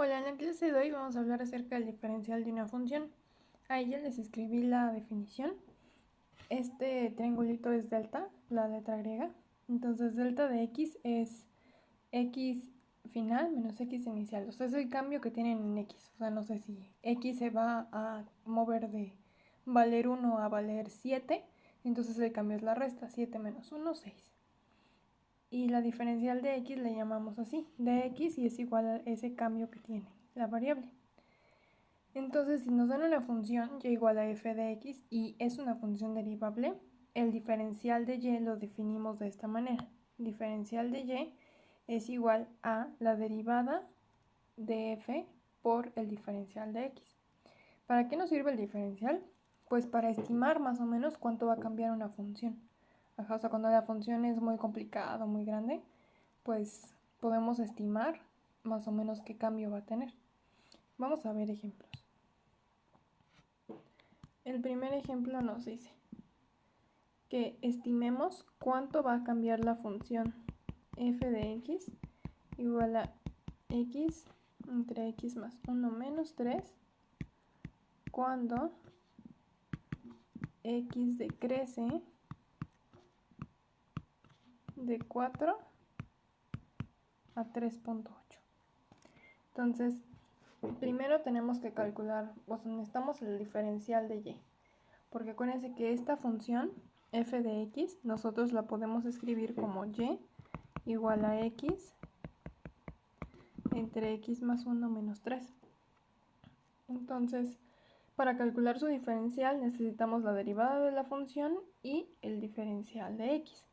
Hola, en la clase de hoy vamos a hablar acerca del diferencial de una función. Ahí ya les escribí la definición. Este triangulito es delta, la letra griega. Entonces delta de x es x final menos x inicial. O sea, es el cambio que tienen en x. O sea, no sé si x se va a mover de valer 1 a valer 7. Entonces el cambio es la resta, 7 menos 1, 6. Y la diferencial de x le llamamos así, de x, y es igual a ese cambio que tiene la variable. Entonces, si nos dan una función y igual a f de x y es una función derivable, el diferencial de y lo definimos de esta manera. Diferencial de y es igual a la derivada de f por el diferencial de x. ¿Para qué nos sirve el diferencial? Pues para estimar más o menos cuánto va a cambiar una función. O sea, cuando la función es muy complicada o muy grande, pues podemos estimar más o menos qué cambio va a tener. Vamos a ver ejemplos. El primer ejemplo nos dice que estimemos cuánto va a cambiar la función f de x igual a x entre x más 1 menos 3 cuando x decrece de 4 a 3.8. Entonces, primero tenemos que calcular, o sea, necesitamos el diferencial de y, porque acuérdense que esta función f de x nosotros la podemos escribir como y igual a x entre x más 1 menos 3. Entonces, para calcular su diferencial necesitamos la derivada de la función y el diferencial de x.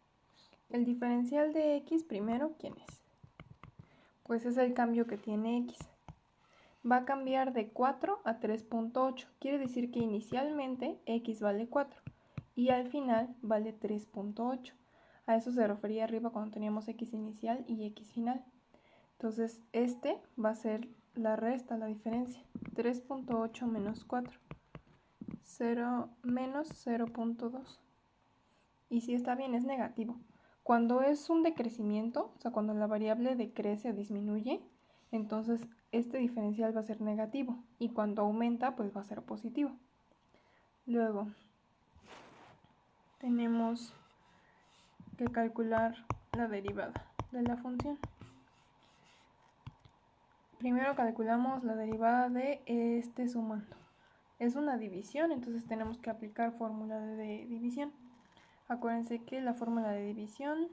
El diferencial de x primero, ¿quién es? Pues es el cambio que tiene x. Va a cambiar de 4 a 3.8. Quiere decir que inicialmente x vale 4 y al final vale 3.8. A eso se refería arriba cuando teníamos x inicial y x final. Entonces este va a ser la resta, la diferencia. 3.8 menos 4. 0 menos 0.2. Y si está bien, es negativo. Cuando es un decrecimiento, o sea, cuando la variable decrece o disminuye, entonces este diferencial va a ser negativo. Y cuando aumenta, pues va a ser positivo. Luego, tenemos que calcular la derivada de la función. Primero calculamos la derivada de este sumando. Es una división, entonces tenemos que aplicar fórmula de división. Acuérdense que la fórmula de división,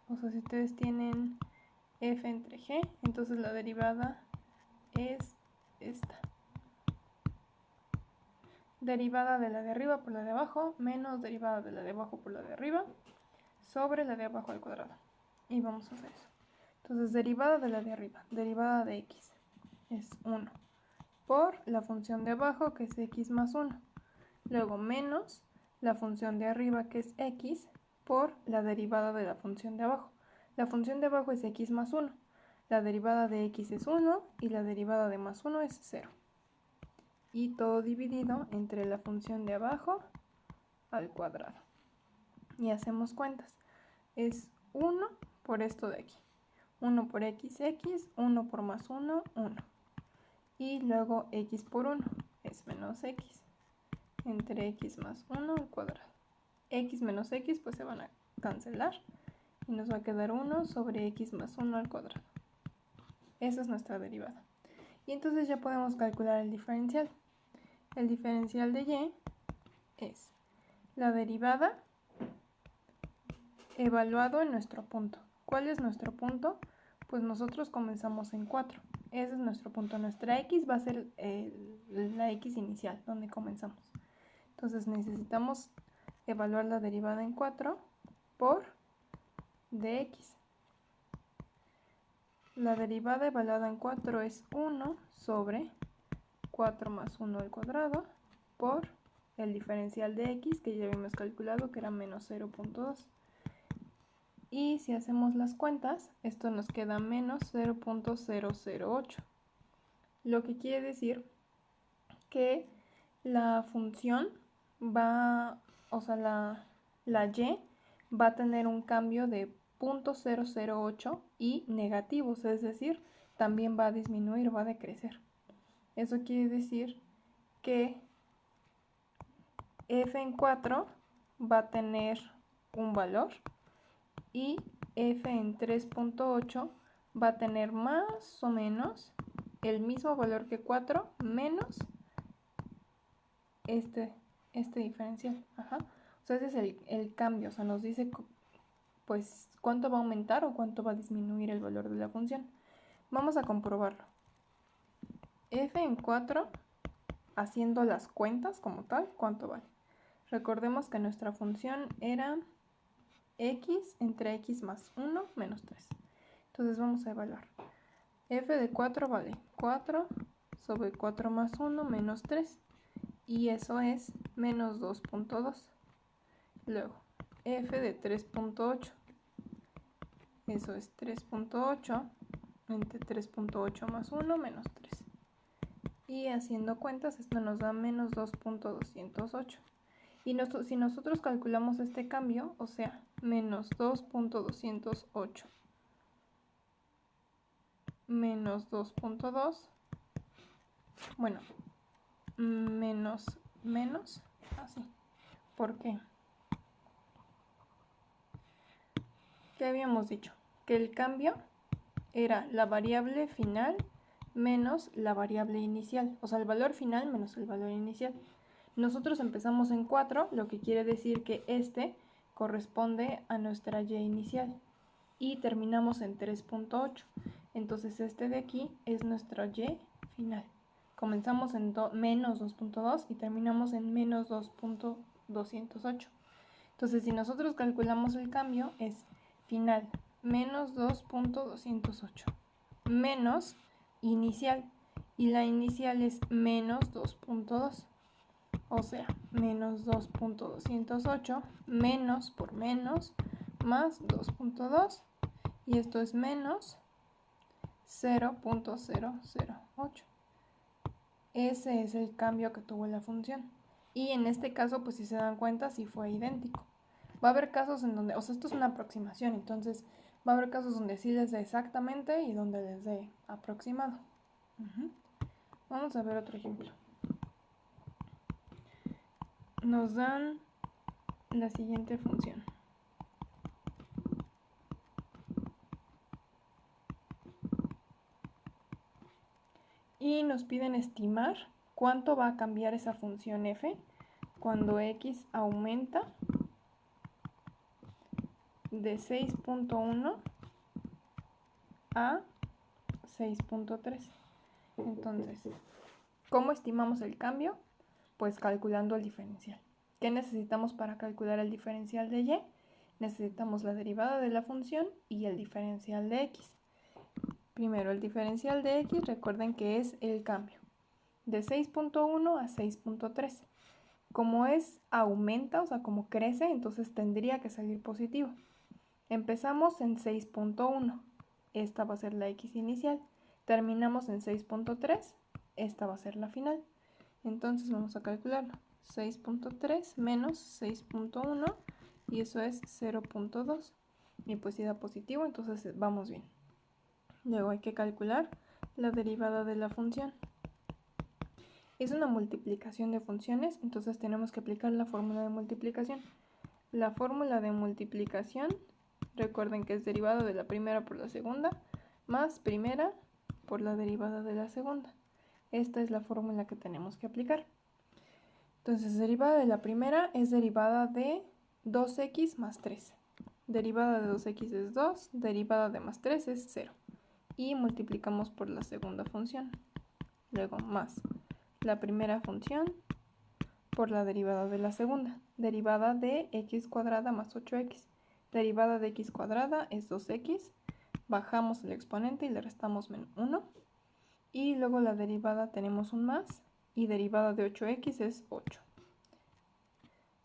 o sea, si ustedes tienen f entre g, entonces la derivada es esta. Derivada de la de arriba por la de abajo, menos derivada de la de abajo por la de arriba, sobre la de abajo al cuadrado. Y vamos a hacer eso. Entonces, derivada de la de arriba, derivada de x, es 1 por la función de abajo, que es x más 1. Luego, menos la función de arriba, que es x, por la derivada de la función de abajo. La función de abajo es x más 1. La derivada de x es 1 y la derivada de más 1 es 0. Y todo dividido entre la función de abajo al cuadrado. Y hacemos cuentas. Es 1 por esto de aquí. 1 por x, 1 por más 1, 1. Y luego x por 1 es menos x entre x más 1 al cuadrado. X menos x pues se van a cancelar y nos va a quedar 1 sobre x más 1 al cuadrado. Esa es nuestra derivada. Y entonces ya podemos calcular el diferencial. El diferencial de y es la derivada evaluado en nuestro punto. ¿Cuál es nuestro punto? Pues nosotros comenzamos en 4. Ese es nuestro punto. Nuestra x va a ser la x inicial, donde comenzamos. Entonces necesitamos evaluar la derivada en 4 por dx. La derivada evaluada en 4 es 1 sobre 4 más 1 al cuadrado por el diferencial de x, que ya habíamos calculado que era menos 0.2. Y si hacemos las cuentas, esto nos queda menos 0.008. Lo que quiere decir que la función va, o sea, la y va a tener un cambio de 0.008 y negativos, es decir, también va a disminuir, va a decrecer. Eso quiere decir que f en 4 va a tener un valor y f en 3.8 va a tener más o menos el mismo valor que 4 menos este diferencial. Ajá. O sea, ese es el cambio. O sea, nos dice pues cuánto va a aumentar o cuánto va a disminuir el valor de la función. Vamos a comprobarlo. F en 4, haciendo las cuentas como tal, ¿cuánto vale? Recordemos que nuestra función era x entre x más 1 menos 3. Entonces vamos a evaluar. F de 4 vale 4 sobre 4 más 1 menos 3. Y eso es menos 2.2. Luego, f de 3.8. Eso es 3.8 entre 3.8 más 1 menos 3. Y haciendo cuentas, esto nos da menos 2.208. Y si nosotros calculamos este cambio, o sea, menos 2.208 menos 2.2, bueno, menos, así. ¿Por qué? ¿Qué habíamos dicho? Que el cambio era la variable final menos la variable inicial, o sea, el valor final menos el valor inicial. Nosotros empezamos en 4, lo que quiere decir que este corresponde a nuestra y inicial, y terminamos en 3.8. Entonces este de aquí es nuestra y final. Comenzamos en menos 2.2 y terminamos en menos 2.208. Entonces si nosotros calculamos el cambio es final menos 2.208 menos inicial, y la inicial es menos 2.2, o sea, menos 2.208 menos por menos más 2.2, y esto es menos 0.008. Ese es el cambio que tuvo la función. Y en este caso, pues si se dan cuenta, sí fue idéntico. Va a haber casos en donde, o sea, esto es una aproximación, entonces va a haber casos donde sí les dé exactamente y donde les dé aproximado. Vamos a ver otro ejemplo. Nos dan la siguiente función. Y nos piden estimar cuánto va a cambiar esa función f cuando x aumenta de 6.1 a 6.3. Entonces, ¿cómo estimamos el cambio? Pues calculando el diferencial. ¿Qué necesitamos para calcular el diferencial de y? Necesitamos la derivada de la función y el diferencial de x. Primero, el diferencial de x, recuerden que es el cambio de 6.1 a 6.3. Como aumenta, o sea, como crece, entonces tendría que salir positivo. Empezamos en 6.1, esta va a ser la x inicial. Terminamos en 6.3, esta va a ser la final. Entonces vamos a calcularlo. 6.3 menos 6.1 y eso es 0.2. Y pues si da positivo, entonces vamos bien. Luego hay que calcular la derivada de la función. Es una multiplicación de funciones, entonces tenemos que aplicar la fórmula de multiplicación. La fórmula de multiplicación, recuerden que es derivada de la primera por la segunda, más primera por la derivada de la segunda. Esta es la fórmula que tenemos que aplicar. Entonces, derivada de la primera es derivada de 2x más 3. Derivada de 2x es 2, derivada de más 3 es 0. Y multiplicamos por la segunda función. Luego, más la primera función por la derivada de la segunda. Derivada de x cuadrada más 8x. Derivada de x cuadrada es 2x. Bajamos el exponente y le restamos menos 1. Y luego la derivada tenemos un más. Y derivada de 8x es 8.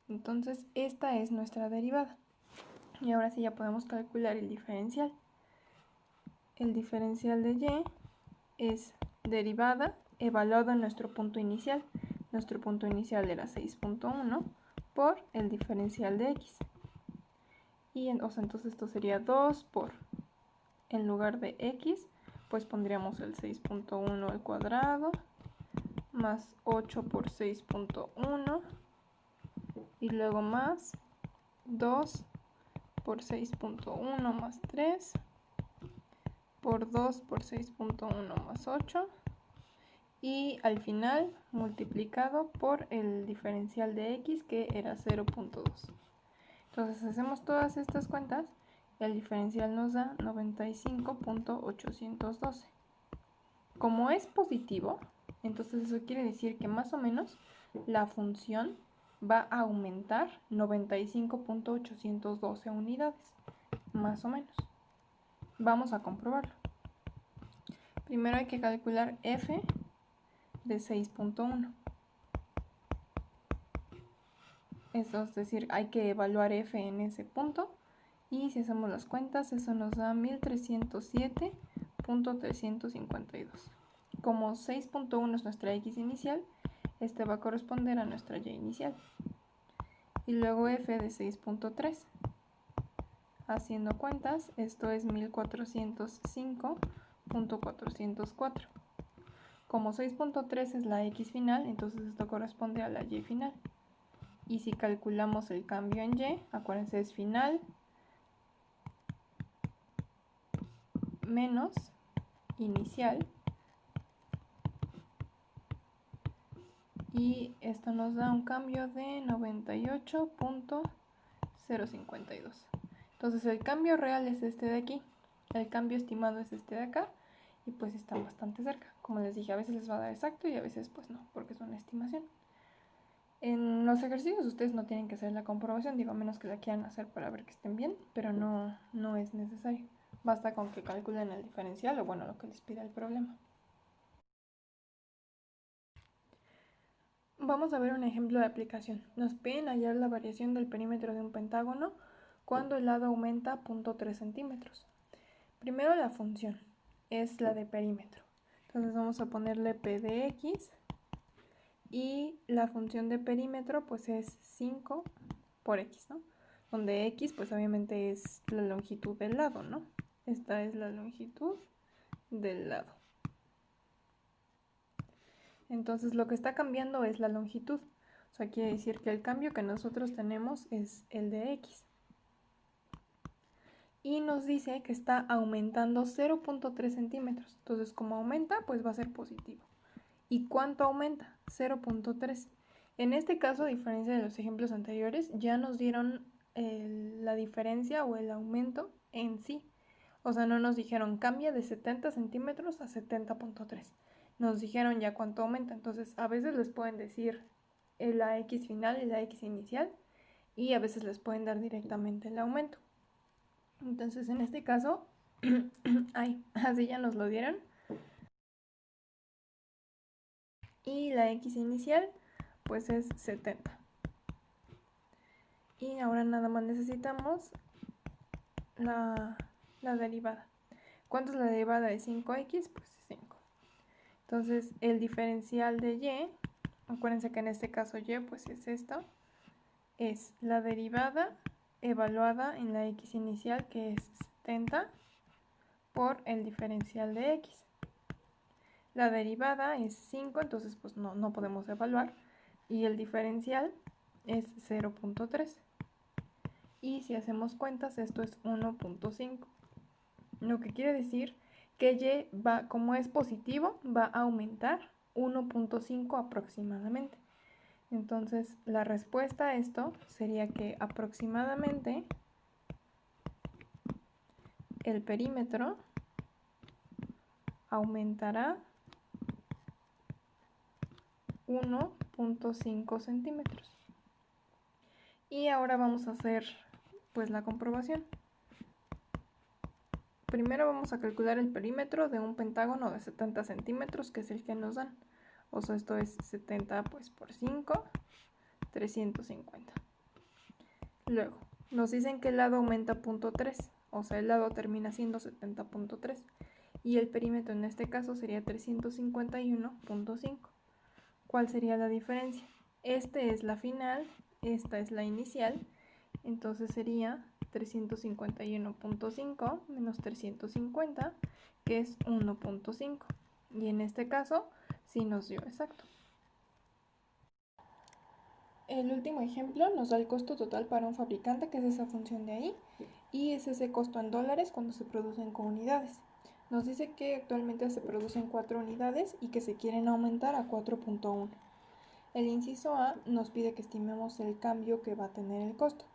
Entonces esta es nuestra derivada. Y ahora sí ya podemos calcular el diferencial. El diferencial de y es derivada evaluado en nuestro punto inicial. Nuestro punto inicial era 6.1 por el diferencial de x. Y entonces esto sería 2 por, en lugar de x, pues pondríamos el 6.1 al cuadrado más 8 por 6.1 y luego más 2 por 6.1 más 3 por 2 por 6.1 más 8 y al final multiplicado por el diferencial de x, que era 0.2. Entonces hacemos todas estas cuentas y el diferencial nos da 95.812. Como es positivo, entonces eso quiere decir que más o menos la función va a aumentar 95.812 unidades, más o menos. Vamos a comprobarlo. Primero hay que calcular f de 6.1. Eso es decir, hay que evaluar f en ese punto. Y si hacemos las cuentas, eso nos da 1307.352. Como 6.1 es nuestra x inicial, este va a corresponder a nuestra y inicial. Y luego f de 6.3. Haciendo cuentas, esto es 1405.404. Como 6.3 es la x final, entonces esto corresponde a la y final. Y si calculamos el cambio en y, acuérdense, es final menos inicial. Y esto nos da un cambio de 98.052. Entonces el cambio real es este de aquí, el cambio estimado es este de acá, y pues están bastante cerca. Como les dije, a veces les va a dar exacto y a veces pues no, porque es una estimación. En los ejercicios ustedes no tienen que hacer la comprobación, digo, a menos que la quieran hacer para ver que estén bien, pero no es necesario. Basta con que calculen el diferencial o bueno, lo que les pida el problema. Vamos a ver un ejemplo de aplicación. Nos piden hallar la variación del perímetro de un pentágono cuando el lado aumenta 0.3 centímetros. Primero la función es la de perímetro. Entonces vamos a ponerle p de x y la función de perímetro pues es 5 por x, ¿no? Donde x pues obviamente es la longitud del lado, ¿no? Esta es la longitud del lado. Entonces lo que está cambiando es la longitud. O sea, quiere decir que el cambio que nosotros tenemos es el de x. Y nos dice que está aumentando 0.3 centímetros. Entonces como aumenta, pues va a ser positivo. ¿Y cuánto aumenta? 0.3. En este caso, a diferencia de los ejemplos anteriores, ya nos dieron la diferencia o el aumento en sí. O sea, no nos dijeron cambia de 70 centímetros a 70.3. Nos dijeron ya cuánto aumenta. Entonces, a veces les pueden decir la x final y la x inicial. Y a veces les pueden dar directamente el aumento. Entonces, en este caso, así ya nos lo dieron. Y la x inicial pues es 70. Y ahora nada más necesitamos la derivada. ¿Cuánto es la derivada de 5x? Pues 5. Entonces el diferencial de y, acuérdense que en este caso y pues es esto, es la derivada evaluada en la x inicial, que es 70, por el diferencial de x. La derivada es 5, entonces pues no podemos evaluar. Y el diferencial es 0.3. Y si hacemos cuentas, esto es 1.5. Lo que quiere decir que y va, como es positivo, va a aumentar 1.5 aproximadamente. Entonces la respuesta a esto sería que aproximadamente el perímetro aumentará 1.5 centímetros. Y ahora vamos a hacer pues la comprobación. Primero vamos a calcular el perímetro de un pentágono de 70 centímetros, que es el que nos dan. O sea, esto es 70 pues por 5, 350. Luego, nos dicen que el lado aumenta 0.3, o sea, el lado termina siendo 70.3. Y el perímetro en este caso sería 351.5. ¿Cuál sería la diferencia? Este es la final, esta es la inicial, entonces sería 351.5 menos 350, que es 1.5. Y en este caso sí nos dio exacto. El último ejemplo nos da el costo total para un fabricante, que es esa función de ahí, y es ese costo en dólares cuando se producen con unidades. Nos dice que actualmente se producen 4 unidades y que se quieren aumentar a 4.1. El inciso A nos pide que estimemos el cambio que va a tener el costo,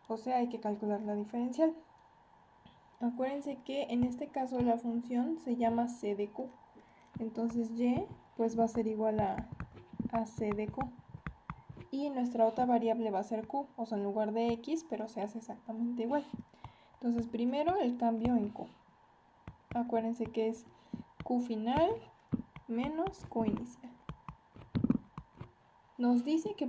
o sea, hay que calcular la diferencial. Acuérdense que en este caso la función se llama C de Q, entonces Y pues va a ser igual a C de Q. Y nuestra otra variable va a ser Q, o sea, en lugar de X, pero se hace exactamente igual. Entonces primero el cambio en Q. Acuérdense que es Q final menos Q inicial. Nos dice que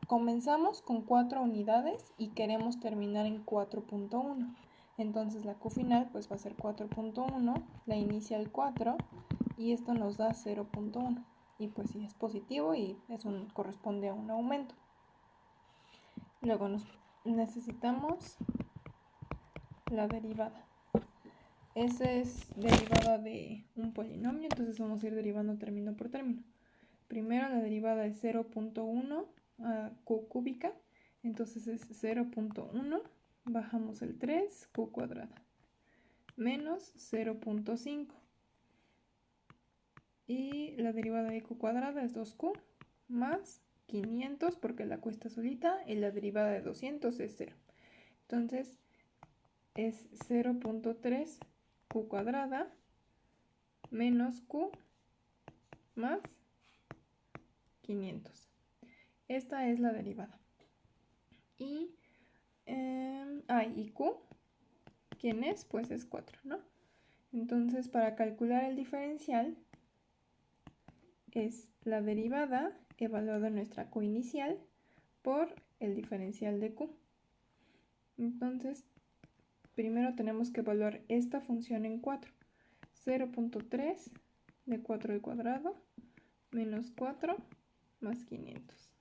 comenzamos con 4 unidades y queremos terminar en 4.1. Entonces la Q final pues va a ser 4.1, la inicial 4 y esto nos da 0.1. Y pues si es positivo y corresponde a un aumento. Luego necesitamos la derivada. Esa es derivada de un polinomio, entonces vamos a ir derivando término por término. Primero la derivada es 0.1 a q cúbica, entonces es 0.1, bajamos el 3, q cuadrada, menos 0.5. Y la derivada de q cuadrada es 2q más 500 porque la q está solita y la derivada de 200 es 0. Entonces es 0.3 q cuadrada menos q más 500. Esta es la derivada. Y Q, ¿quién es? Pues es 4, ¿no? Entonces, para calcular el diferencial, es la derivada evaluada en nuestra Q inicial por el diferencial de Q. Entonces, primero tenemos que evaluar esta función en 4. 0.3 de 4 al cuadrado menos 4 más 500.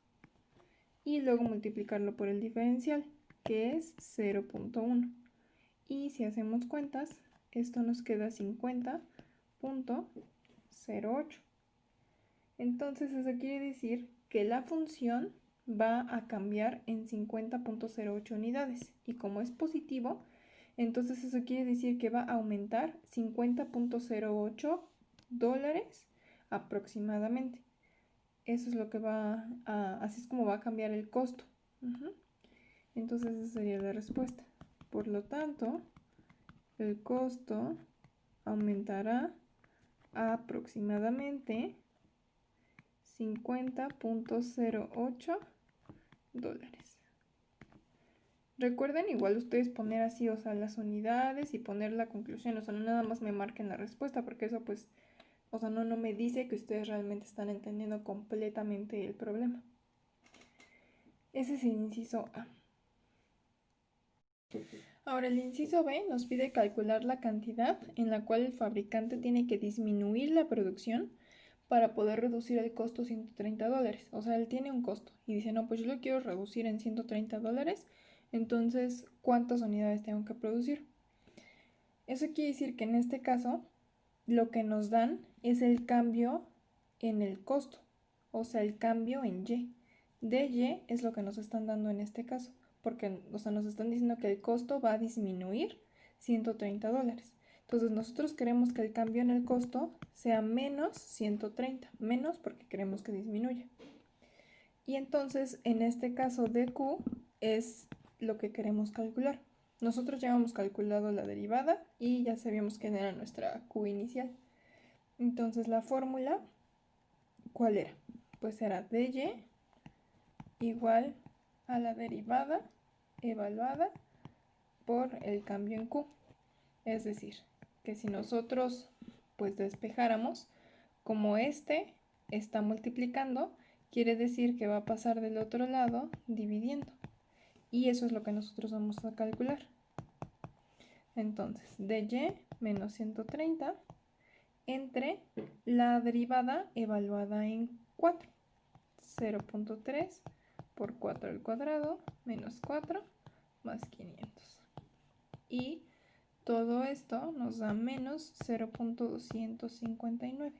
Y luego multiplicarlo por el diferencial, que es 0.1. Y si hacemos cuentas, esto nos queda 50.08. Entonces eso quiere decir que la función va a cambiar en 50.08 unidades. Y como es positivo, entonces eso quiere decir que va a aumentar 50.08 dólares aproximadamente. Eso es lo que así es como va a cambiar el costo. Entonces esa sería la respuesta. Por lo tanto, el costo aumentará a aproximadamente 50.08 dólares. Recuerden igual ustedes poner así, o sea, las unidades y poner la conclusión, o sea, no nada más me marquen la respuesta, porque eso pues, o sea, no me dice que ustedes realmente están entendiendo completamente el problema. Ese es el inciso A. Ahora el inciso B nos pide calcular la cantidad en la cual el fabricante tiene que disminuir la producción para poder reducir el costo a 130 dólares. O sea, él tiene un costo y dice, no, pues yo lo quiero reducir en 130 dólares, entonces, ¿cuántas unidades tengo que producir? Eso quiere decir que en este caso, lo que nos dan es el cambio en el costo, o sea, el cambio en Y. DY es lo que nos están dando en este caso, porque, o sea, nos están diciendo que el costo va a disminuir 130 dólares. Entonces nosotros queremos que el cambio en el costo sea menos 130, menos porque queremos que disminuya. Y entonces en este caso DQ es lo que queremos calcular. Nosotros ya hemos calculado la derivada y ya sabíamos quién era nuestra Q inicial. Entonces la fórmula, ¿cuál era? Pues era dy igual a la derivada evaluada por el cambio en Q. Es decir, que si nosotros pues despejáramos, como este está multiplicando, quiere decir que va a pasar del otro lado dividiendo. Y eso es lo que nosotros vamos a calcular. Entonces, dy menos 130 entre la derivada evaluada en 4. 0.3 por 4 al cuadrado menos 4 más 500. Y Todo esto nos da menos 0.259.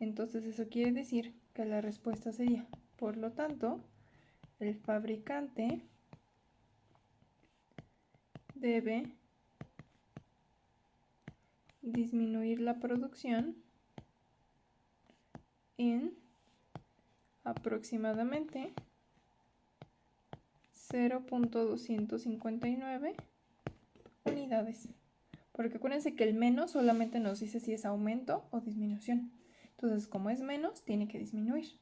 Entonces eso quiere decir que la respuesta sería, por lo tanto, el fabricante debe disminuir la producción en aproximadamente 0.259 unidades. Porque acuérdense que el menos solamente nos dice si es aumento o disminución. Entonces, como es menos, tiene que disminuir.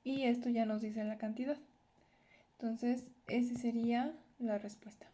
Y esto ya nos dice la cantidad. Entonces, esa sería la respuesta.